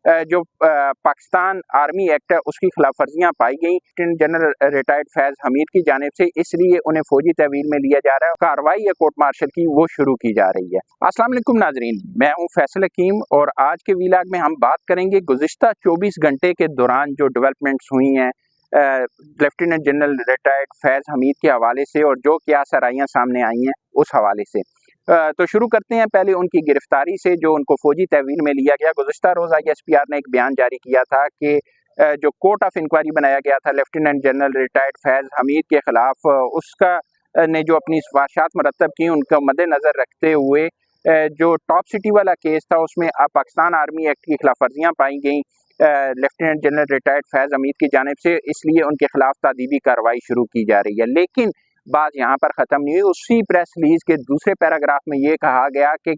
जो Pakistan army act है उसकी खिलाफ वर्जियाँ पाई गई लेफ्टिनेंट जनरल रिटायर्ड फैज़ हमीद की जानिब से, इसलिए उन्हें फौजी तहवील में लिया जा रहा है। कार्रवाई है कोर्ट मार्शल की वो शुरू की जा रही है। अस्सलाम वालेकुम नाजरीन, मैं हूँ फैसल हकीम और आज के वीलाग में हम बात करेंगे गुज़िश्ता 24 घंटे के दौरान जो डेवलपमेंट्स हुई हैं लेफ्टिनेंट जनरल रिटायर्ड फैज़ हमीद के हवाले से और जो क्या सराहियाँ सामने आई हैं उस हवाले से। तो शुरू करते हैं पहले उनकी गिरफ्तारी से, जो उनको फौजी तहवील में लिया गया। गुज़िश्ता रोज़ ISPR ने एक बयान जारी किया था कि जो कोर्ट ऑफ इंक्वायरी बनाया गया था लेफ्टिनेंट जनरल रिटायर्ड फैज़ हमीद के ख़िलाफ़, उसका ने जो अपनी सिफारिशात मुरतब की उनका मद्देनज़र रखते हुए जो टॉप सिटी वाला केस था उसमें पाकिस्तान आर्मी एक्ट की खिलाफ वर्जियाँ पाई गई लेफ्टिनेंट जनरल रिटायर्ड फैज़ हमीद की जानिब से, इसलिए उनके खिलाफ तादीबी कार्रवाई शुरू की जा रही है। लेकिन बात यहाँ पर ख़त्म नहीं हुई। उसी प्रेस रिलीज़ के दूसरे पैराग्राफ में ये कहा गया कि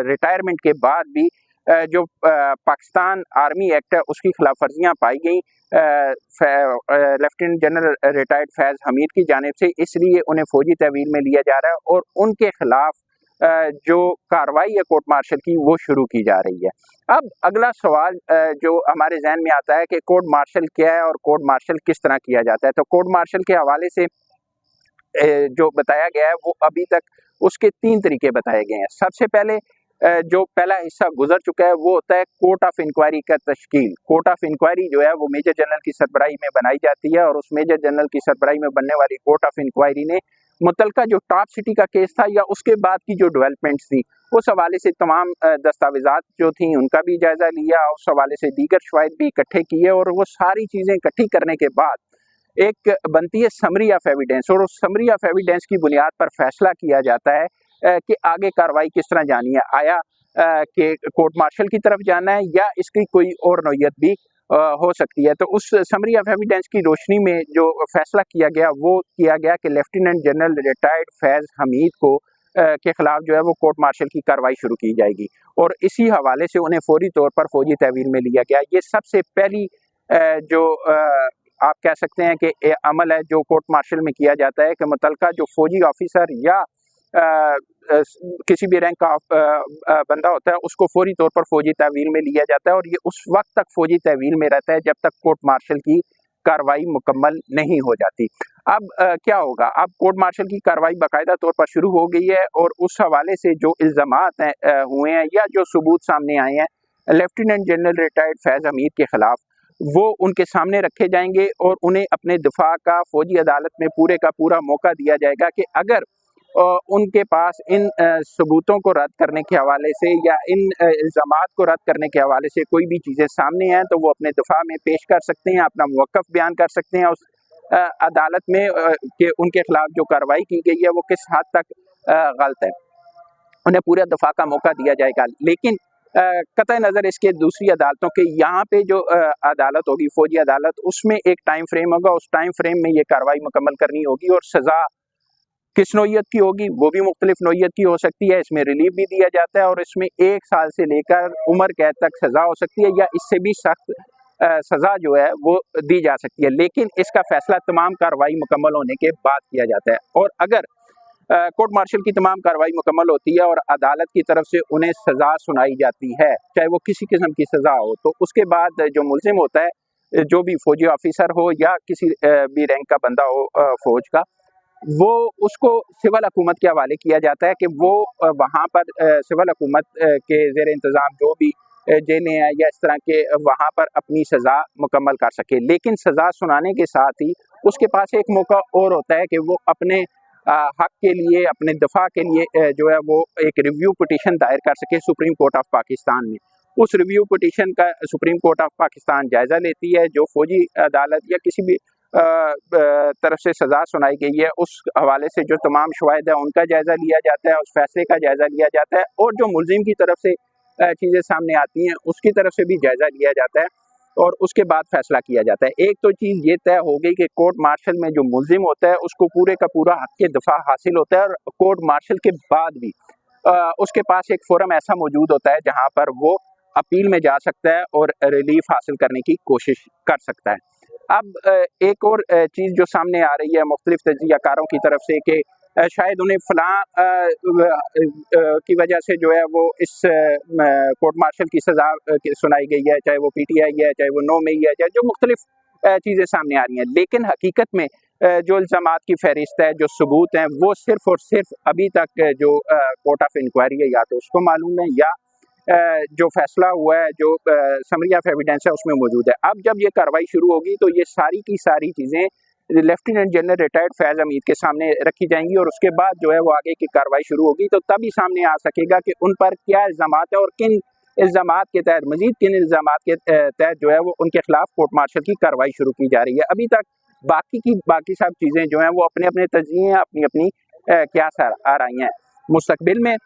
रिटायरमेंट के बाद भी जो पाकिस्तान आर्मी एक्ट है उसकी खिलाफ वर्जियाँ पाई गई लेफ्टिनेंट जनरल रिटायर्ड फैज़ हमीद की जानिब से, इसलिए उन्हें फ़ौजी तहवील में लिया जा रहा है और उनके खिलाफ जो कार्रवाई है कोर्ट मार्शल की वो शुरू की जा रही है। अब अगला सवाल जो हमारे जहन में आता है कि कोर्ट मार्शल क्या है और कोर्ट मार्शल किस तरह किया जाता है। तो कोर्ट मार्शल के हवाले से जो बताया गया है वो अभी तक उसके 3 तरीके बताए गए हैं। सबसे पहले जो पहला हिस्सा गुजर चुका है वो होता है कोर्ट ऑफ इंक्वायरी का तश्कील। कोर्ट ऑफ इंक्वायरी जो है वो मेजर जनरल की सरबराही में बनाई जाती है और उस मेजर जनरल की सरबराही में बनने वाली कोर्ट ऑफ इंक्वायरी ने मुतलका जो टॉप सिटी का केस था या उसके बाद की जो डेवलपमेंट्स थी उस हवाले से तमाम दस्तावेजात जो थी उनका भी जायज़ा लिया, उस हवाले से दीगर शवाहिद भी इकट्ठे किए और वो सारी चीज़ें इकट्ठी करने के बाद एक बनती है समरी ऑफ एविडेंस और उस समरी ऑफ एविडेंस की बुनियाद पर फैसला किया जाता है कि आगे कार्रवाई किस तरह जानी है। आया कि कोर्ट मार्शल की तरफ जाना है या इसकी कोई और नौयत भी हो सकती है। तो उस समरी ऑफ एविडेंस की रोशनी में जो फैसला किया गया वो किया गया कि लेफ्टिनेंट जनरल रिटायर्ड फैज़ हमीद को के खिलाफ जो है वो कोर्ट मार्शल की कार्रवाई शुरू की जाएगी और इसी हवाले से उन्हें फौरी तौर पर फौजी तहवील में लिया गया। ये सबसे पहली जो आप कह सकते हैं कि अमल है जो कोर्ट मार्शल में किया जाता है कि मुतलका जो फौजी ऑफिसर या किसी भी रैंक का बंदा होता है उसको फौरी तौर पर फौजी तहवील में लिया जाता है और ये उस वक्त तक फौजी तहवील में रहता है जब तक कोर्ट मार्शल की कार्रवाई मुकम्मल नहीं हो जाती। अब क्या होगा, अब कोर्ट मार्शल की कार्रवाई बाकायदा तौर पर शुरू हो गई है और उस हवाले से जो इल्ज़ामात हुए हैं या जो सबूत सामने आए हैं लेफ्टिनेंट जनरल रिटायर्ड फैज़ हमीद के खिलाफ, वो उनके सामने रखे जाएंगे और उन्हें अपने दिफा का फौजी अदालत में पूरे का पूरा मौका दिया जाएगा कि अगर उनके पास इन सबूतों को रद्द करने के हवाले से या इन इल्ज़ामात को रद्द करने के हवाले से कोई भी चीज़ें सामने हैं तो वो अपने दिफा में पेश कर सकते हैं, अपना मुवक्कफ बयान कर सकते हैं उस अदालत में कि उनके खिलाफ जो कार्रवाई की गई है वो किस हद तक गलत है। उन्हें पूरा दफा का मौका दिया जाएगा। लेकिन कतई नज़र इसके दूसरी अदालतों के यहाँ पे जो अदालत होगी फौजी अदालत, उसमें एक टाइम फ्रेम होगा, उस टाइम फ्रेम में ये कार्रवाई मुकम्मल करनी होगी और सज़ा किस नौयत की होगी वो भी मुख्तलिफ नौयत की हो सकती है। इसमें रिलीफ भी दिया जाता है और इसमें 1 साल से लेकर उम्र कैद तक सज़ा हो सकती है या इससे भी सख्त सज़ा जो है वो दी जा सकती है। लेकिन इसका फैसला तमाम कार्रवाई मुकम्मल होने के बाद किया जाता है और अगर कोर्ट मार्शल की तमाम कार्रवाई मुकम्मल होती है और अदालत की तरफ से उन्हें सज़ा सुनाई जाती है, चाहे वो किसी किस्म की सज़ा हो, तो उसके बाद जो मुल्ज़िम होता है, जो भी फौजी ऑफिसर हो या किसी भी रैंक का बंदा हो फौज का, वो उसको सिविल हुकूमत के हवाले किया जाता है कि वो वहाँ पर सिविल हुकूमत के ज़ेर इंतज़ाम जो भी जेलें हैं या इस तरह के वहाँ पर अपनी सज़ा मुकम्मल कर सके। लेकिन सज़ा सुनाने के साथ ही उसके पास एक मौका और होता है कि वो अपने हक के लिए, अपने दफा के लिए जो है वो एक रिव्यू पिटीशन दायर कर सके सुप्रीम कोर्ट ऑफ पाकिस्तान में। उस रिव्यू पिटीशन का सुप्रीम कोर्ट ऑफ पाकिस्तान जायज़ा लेती है। जो फौजी अदालत या किसी भी तरफ से सज़ा सुनाई गई है उस हवाले से जो तमाम शवाहिद है उनका जायज़ा लिया जाता है, उस फैसले का जायज़ा लिया जाता है और जो मुल्ज़िम की तरफ से चीज़ें सामने आती हैं उसकी तरफ से भी जायज़ा लिया जाता है और उसके बाद फैसला किया जाता है। एक तो चीज़ ये तय हो गई कि कोर्ट मार्शल में जो मुल्ज़िम होता है उसको पूरे का पूरा हक के दफा हासिल होता है और कोर्ट मार्शल के बाद भी उसके पास एक फोरम ऐसा मौजूद होता है जहाँ पर वो अपील में जा सकता है और रिलीफ हासिल करने की कोशिश कर सकता है। अब एक और चीज़ जो सामने आ रही है मुख्तलिफ तज्ज़ियाकारों की तरफ से कि शायद उन्हें फलां की वजह से जो है वो इस कोर्ट मार्शल की सज़ा सुनाई गई है, चाहे वो PTI है, चाहे वो 9 मई है, चाहे जो मुख्तलिफ चीज़ें सामने आ रही हैं। लेकिन हकीकत में जो इल्ज़ामात की फहरिस्त है, जो सबूत हैं, वो सिर्फ़ और सिर्फ अभी तक जो कोर्ट ऑफ इंक्वायरी है या तो उसको मालूम है, या जो फैसला हुआ है, जो समरी ऑफ एविडेंस है उसमें मौजूद है। अब जब ये कार्रवाई शुरू होगी तो ये सारी की सारी चीज़ें लेफ्टिनेंट जनरल रिटायर्ड फैज़ हमीद के सामने रखी जाएंगी, और उसके बाद जो है वो आगे की कार्रवाई शुरू होगी, तो तभी सामने आ सकेगा कि उन पर क्या इल्ज़ामात है और किन इल्ज़ामात के तहत, मज़ीद किन इल्ज़ामात के तहत जो है वो उनके खिलाफ कोर्ट मार्शल की कार्रवाई शुरू की जा रही है। अभी तक बाकी सब चीज़ें जो हैं वो अपने अपने तज्ज़िये, अपनी अपनी क़यास आ रही हैं। मुस्तक़बिल में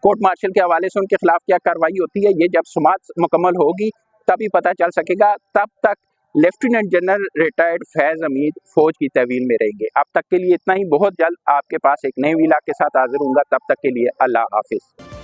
कोर्ट मार्शल के हवाले से उनके खिलाफ क्या कार्रवाई होती है, ये जब सुमात मुकम्मल होगी तभी पता चल सकेगा। तब तक लेफ्टिनेंट जनरल रिटायर्ड फैज़ हमीद फौज की तहवील में रहेंगे। अब तक के लिए इतना ही। बहुत जल्द आपके पास एक नए विलाग के साथ हाजिर हूँगा। तब तक के लिए अल्लाह हाफिज़।